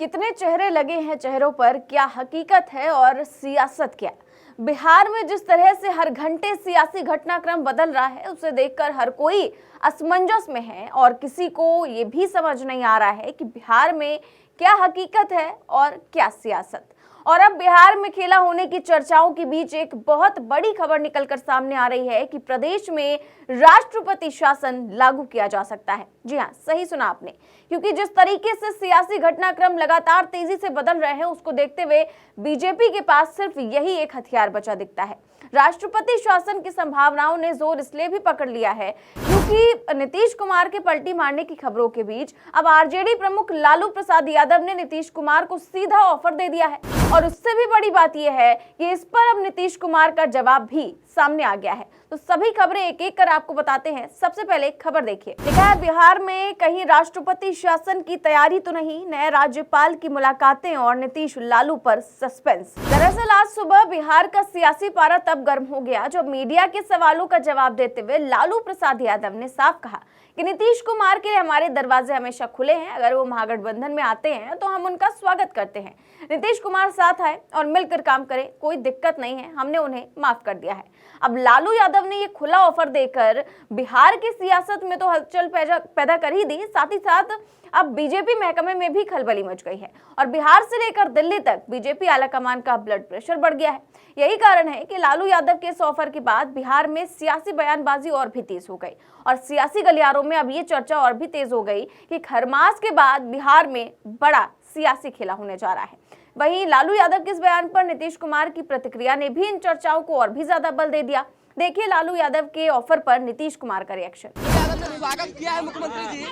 कितने चेहरे लगे हैं चेहरों पर, क्या हकीकत है और सियासत क्या? बिहार में जिस तरह से हर घंटे सियासी घटनाक्रम बदल रहा है, उसे देखकर हर कोई असमंजस में है और किसी को ये भी समझ नहीं आ रहा है कि बिहार में क्या हकीकत है और क्या सियासत। और अब बिहार में खेला होने की चर्चाओं के बीच एक बहुत बड़ी खबर निकलकर सामने आ रही है कि प्रदेश में राष्ट्रपति शासन लागू किया जा सकता है। जी हाँ, सही सुना आपने, क्योंकि जिस तरीके से सियासी घटनाक्रम लगातार तेजी से बदल रहे हैं, उसको देखते हुए बीजेपी के पास सिर्फ यही एक हथियार बचा दिखता है। राष्ट्रपति शासन की संभावनाओं ने जोर इसलिए भी पकड़ लिया है क्योंकि नीतीश कुमार के पलटी मारने की खबरों के बीच अब आरजेडी प्रमुख लालू प्रसाद यादव ने नीतीश कुमार को सीधा ऑफर दे दिया है। और उससे भी बड़ी बात यह है कि इस पर अब नीतीश कुमार का जवाब भी सामने आ गया है। तो सभी खबरें एक एक कर आपको बताते हैं। सबसे पहले खबर देखिए, लिखा है बिहार में कहीं राष्ट्रपति शासन की तैयारी तो नहीं, नए राज्यपाल की मुलाकातें और नीतीश लालू पर सस्पेंस। दरअसल आज सुबह बिहार का सियासी पारा तब गर्म हो गया जब मीडिया के सवालों का जवाब देते हुए लालू प्रसाद यादव ने साफ कहा कि नीतीश कुमार के लिए हमारे दरवाजे हमेशा खुले हैं। अगर वो महागठबंधन में आते हैं तो हम उनका स्वागत करते हैं। नीतीश कुमार साथ आए और मिलकर काम करें, कोई दिक्कत नहीं है, हमने उन्हें माफ कर दिया है। अब लालू यादव ने ये खुला ऑफर देकर बिहार की सियासत में तो हलचल पैदा कर ही दी, साथ ही साथ अब बीजेपी महकमे में भी खलबली मच गई है और बिहार से लेकर दिल्ली तक बीजेपी आलाकमान का ब्लड प्रेशर बढ़ गया है। यही कारण है कि लालू यादव के इस ऑफर के बाद बिहार में सियासी बयानबाजी और भी तेज हो गई और सियासी गलियारों में अब ये चर्चा और भी तेज हो गई कि खरमास के बाद बिहार में बड़ा सियासी खेला होने जा रहा है। वहीं लालू यादव के इस बयान पर नीतीश कुमार की प्रतिक्रिया ने भी इन चर्चाओं को और भी ज्यादा बल दे दिया। देखिए लालू यादव के ऑफर पर नीतीश कुमार का रिएक्शन। यादव ने स्वागत किया है, मुख्यमंत्री जी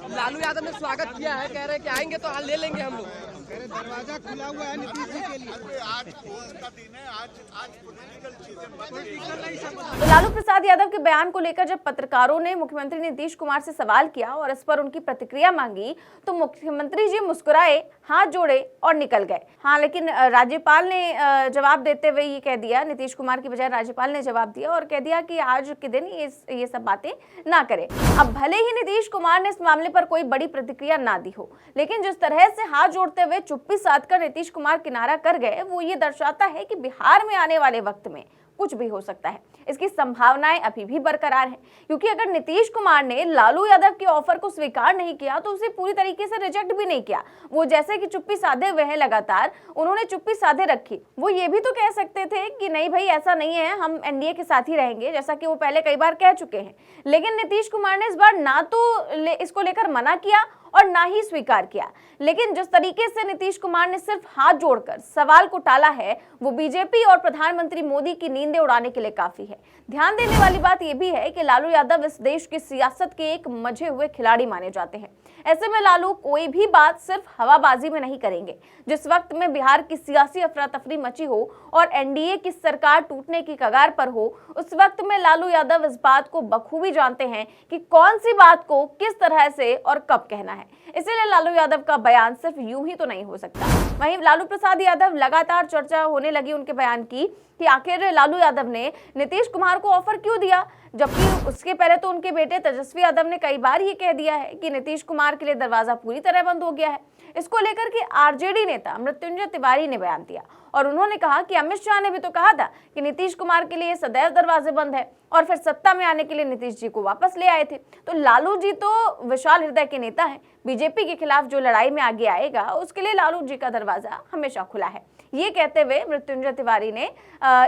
लालू यादव ने स्वागत किया है, कह रहे हैं कि आएंगे तो ले लेंगे हम लोग। दरवाजा खुला हुआ है नीतीश जी के लिए। आज पोस्ट का दिन है, आज पॉलिटिकल चीजें तो लालू प्रसाद यादव के बयान को लेकर जब पत्रकारों ने मुख्यमंत्री नीतीश कुमार से सवाल किया और इस पर उनकी प्रतिक्रिया मांगी तो मुख्यमंत्री जी मुस्कुराए, हाथ जोड़े और निकल गए। हाँ, लेकिन राज्यपाल ने जवाब देते हुए ये कह दिया, नीतीश कुमार की बजाय राज्यपाल ने जवाब दिया और कह दिया कि आज के दिन ये सब बातें ना करें। अब भले ही नीतीश कुमार ने इस मामले पर कोई बड़ी प्रतिक्रिया ना दी हो, लेकिन जिस तरह से हाथ जोड़ते हुए चुप्पी साधकर नीतीश कुमार किनारा कर गए, वो ये दर्शाता है कि बिहार में आने वाले वक्त में कुछ भी हो सकता है। इसकी संभावनाएं अभी भी बरकरार हैं, क्योंकि अगर नीतीश कुमार ने लालू यादव के ऑफर को स्वीकार नहीं किया तो उसे पूरी तरीके से रिजेक्ट भी नहीं किया। वो जैसे कि चुप्पी साधे हुए हैं, लगातार उन्होंने चुप्पी साधे रखी। वो ये भी तो कह सकते थे कि नहीं भाई ऐसा नहीं है, हम एनडीए के साथ ही रहेंगे, जैसा कि वो पहले कई बार कह चुके हैं। लेकिन नीतीश कुमार ने इस बार ना तो इसको लेकर मना किया और ना ही स्वीकार किया। लेकिन जिस तरीके से नीतीश कुमार ने सिर्फ हाथ जोड़कर सवाल को टाला है, वो बीजेपी और प्रधानमंत्री मोदी की नींदें उड़ाने के लिए काफी है। ध्यान देने वाली बात यह भी है कि लालू यादव इस देश की सियासत के एक मंझे हुए खिलाड़ी माने जाते हैं। ऐसे में लालू कोई भी बात सिर्फ हवाबाजी में नहीं करेंगे। जिस वक्त में बिहार की सियासी अफरा तफरी मची हो और एनडीए की सरकार टूटने की कगार पर हो, उस वक्त में लालू यादव इस बात को बखूबी जानते हैं कि कौन सी बात को किस तरह से और कब कहना है। इसीलिए लालू यादव का बयान सिर्फ यूं ही तो नहीं हो सकता। वहीं लालू प्रसाद यादव लगातार चर्चा होने लगी उनके बयान की कि आखिर लालू यादव ने नीतीश कुमार को ऑफर क्यों दिया, जबकि उसके पहले तो उनके बेटे तेजस्वी यादव ने कई बार ये कह दिया है कि नीतीश कुमार के लिए दरवाजा पूरी तरह बंद हो गया है। इसको लेकर के आरजेडी नेता मृत्युंजय तिवारी ने बयान दिया और उन्होंने कहा कि अमित शाह ने भी तो कहा था कि नीतीश कुमार के लिए सदैव दरवाजे बंद है और फिर सत्ता में आने के लिए नीतीश जी को वापस ले आए थे। तो लालू जी तो विशाल हृदय के नेता हैं, बीजेपी के खिलाफ जो लड़ाई में आगे आएगा उसके लिए लालू जी का दरवाजा हमेशा खुला है। ये कहते हुए मृत्युंजय तिवारी ने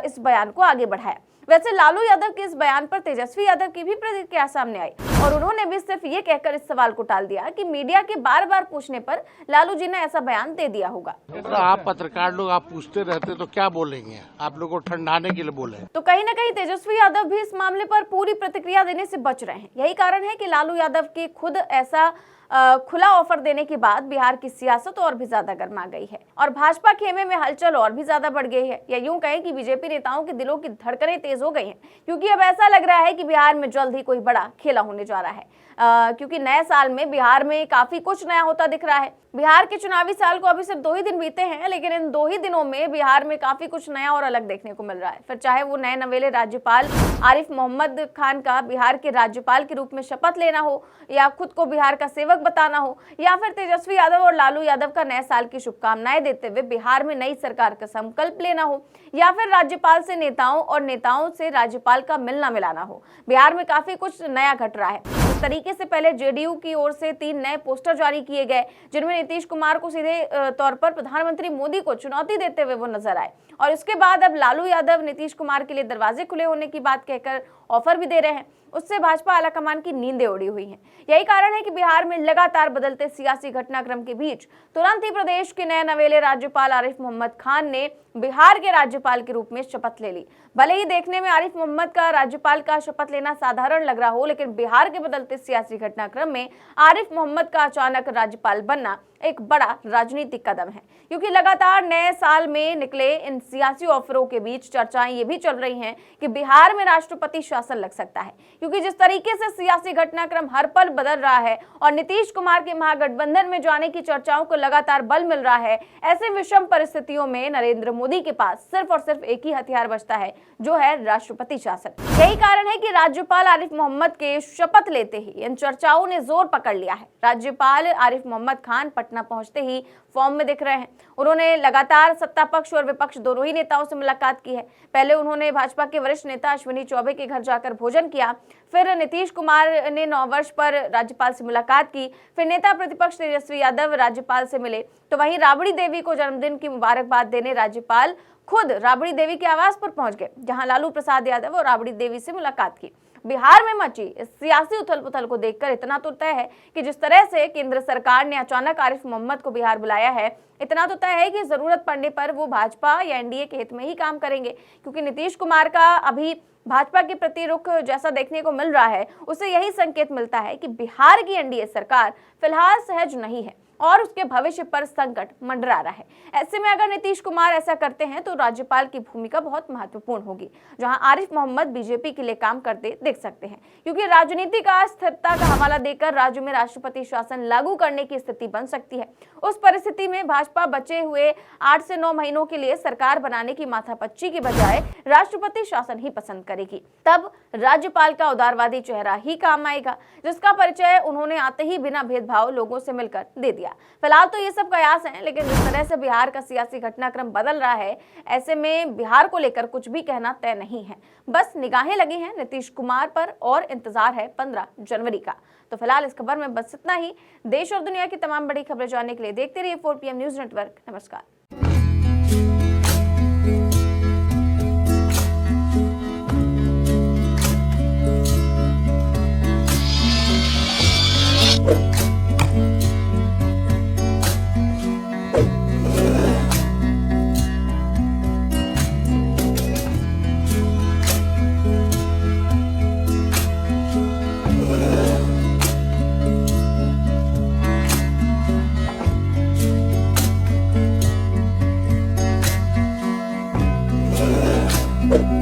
इस बयान को आगे बढ़ाया। वैसे लालू यादव के इस बयान पर तेजस्वी यादव की भी प्रतिक्रिया सामने आई और उन्होंने भी सिर्फ ये कहकर इस सवाल को टाल दिया कि मीडिया के बार बार पूछने पर लालू जी ने ऐसा बयान दे दिया होगा। तो आप पत्रकार लोग आप पूछते रहते तो क्या बोलेंगे, आप लोग को ठंडाने के लिए बोले। तो कहीं ना कहीं तेजस्वी यादव भी इस मामले पर पूरी प्रतिक्रिया देने से बच रहे हैं। यही कारण है कि लालू यादव की खुद ऐसा खुला ऑफर देने के बाद बिहार की सियासत और भी ज्यादा गर्मा गई है और भाजपा खेमे में हलचल और भी ज्यादा बढ़ गई है, या यूं कहें कि बीजेपी नेताओं के दिलों की धड़कनें तेज हो गई हैं, क्योंकि अब ऐसा लग रहा है कि बिहार में जल्द ही कोई बड़ा खेला होने जा रहा है। क्योंकि नए साल में बिहार में काफी कुछ नया होता दिख रहा है। बिहार के चुनावी साल को अभी सिर्फ 2 ही दिन बीते हैं, लेकिन इन 2 ही दिनों में बिहार में काफी कुछ नया और अलग देखने को मिल रहा है। फिर चाहे वो नए नवेले राज्यपाल आरिफ मोहम्मद खान का बिहार के राज्यपाल के रूप में शपथ लेना हो, या खुद को बिहार का सेवक पूर्वक बताना हो, या फिर तेजस्वी यादव और लालू यादव का नए साल की शुभकामनाएं देते हुए बिहार में नई सरकार का संकल्प लेना हो, या फिर राज्यपाल से नेताओं और नेताओं से राज्यपाल का मिलना मिलाना हो। बिहार में काफी कुछ नया घट रहा है। इस तरीके से पहले जेडीयू की ओर से 3 नए पोस्टर जारी किए गए, जिनमें नीतीश कुमार को सीधे तौर पर प्रधानमंत्री मोदी को चुनौती देते हुए वो नजर आए, और उसके बाद अब लालू यादव नीतीश कुमार के लिए दरवाजे खुले होने की बात कहकर ऑफर भी दे रहे हैं। उससे भाजपा आलाकमान की नींदें उड़ी हुई हैं। यही कारण है कि बिहार में लगातार बदलते सियासी घटनाक्रम के बीच तुरंत ही प्रदेश के नए नवेले राज्यपाल आरिफ मोहम्मद खान ने बिहार के राज्यपाल के रूप में शपथ ले ली। भले ही देखने में आरिफ मोहम्मद का राज्यपाल का शपथ लेना साधारण लग रहा हो, लेकिन बिहार के बदलते सियासी घटनाक्रम में आरिफ मोहम्मद का अचानक राज्यपाल बनना एक बड़ा राजनीतिक कदम है, क्योंकि लगातार नए साल में निकले इन सियासी ऑफरों के बीच चर्चाएं ये भी चल रही हैं कि बिहार में राष्ट्रपति शासन लग सकता है, क्योंकि जिस तरीके से सियासी घटनाक्रम हर पल बदल रहा है और नीतीश कुमार के महागठबंधन में जाने की चर्चाओं को लगातार बल मिल रहा है, ऐसे विषम परिस्थितियों में नरेंद्र मोदी के पास सिर्फ और सिर्फ एक ही हथियार बचता है, जो है राष्ट्रपति शासन। यही कारण है कि राज्यपाल आरिफ मोहम्मद के शपथ लेते ही इन चर्चाओं ने जोर पकड़ लिया है। राज्यपाल आरिफ मोहम्मद खान पटना पहुंचते ही फॉर्म में दिख रहे हैं। उन्होंने लगातार सत्ता पक्ष और विपक्ष दोनों ही नेताओं से मुलाकात की है। पहले उन्होंने भाजपा के वरिष्ठ नेता अश्विनी चौबे के घर जाकर भोजन किया, फिर नीतीश कुमार ने 9 वर्ष पर राज्यपाल से मुलाकात की, फिर नेता प्रतिपक्ष तेजस्वी यादव राज्यपाल से मिले, तो वहीं राबड़ी देवी को जन्मदिन की मुबारकबाद देने राज्यपाल खुद राबड़ी देवी के आवास पर पहुंच गए, जहां लालू प्रसाद यादव और राबड़ी देवी से मुलाकात की। बिहार में मची इस सियासी उथल पुथल को देखकर इतना तो तय है कि जिस तरह से केंद्र सरकार ने अचानक आरिफ मोहम्मद को बिहार बुलाया है, इतना तो तय है कि जरूरत पड़ने पर वो भाजपा या एनडीए के हित में ही काम करेंगे, क्योंकि नीतीश कुमार का अभी भाजपा के प्रति रुख जैसा देखने को मिल रहा है, उससे यही संकेत मिलता है कि बिहार की एनडीए सरकार फिलहाल सहज नहीं है और उसके भविष्य पर संकट मंडरा रहा है। ऐसे में अगर नीतीश कुमार ऐसा करते हैं तो राज्यपाल की भूमिका बहुत महत्वपूर्ण होगी, जहां आरिफ मोहम्मद बीजेपी के लिए काम करते देख सकते हैं, क्योंकि राजनीति का अस्थिरता का हवाला देकर राज्य में राष्ट्रपति शासन लागू करने की स्थिति बन सकती है। उस परिस्थिति में भाजपा बचे हुए 8 से 9 महीनों के लिए सरकार बनाने की माथापच्ची की बजाय राष्ट्रपति शासन ही पसंद करेगी। तब राज्यपाल का उदारवादी चेहरा ही काम आएगा, जिसका परिचय उन्होंने आते ही बिना भेदभाव लोगों से मिलकर दे दिया। फिलहाल तो ये सब कयास हैं, लेकिन जिस तरह से बिहार का सियासी घटनाक्रम बदल रहा है, ऐसे में बिहार को लेकर कुछ भी कहना तय नहीं है। बस निगाहें लगी हैं नीतीश कुमार पर और इंतजार है 15 जनवरी का। तो फिलहाल इस खबर में बस इतना ही। देश और दुनिया की तमाम बड़ी खबरें जानने के लिए देखते रहिए 4 PM न्यूज नेटवर्क। नमस्कार। you.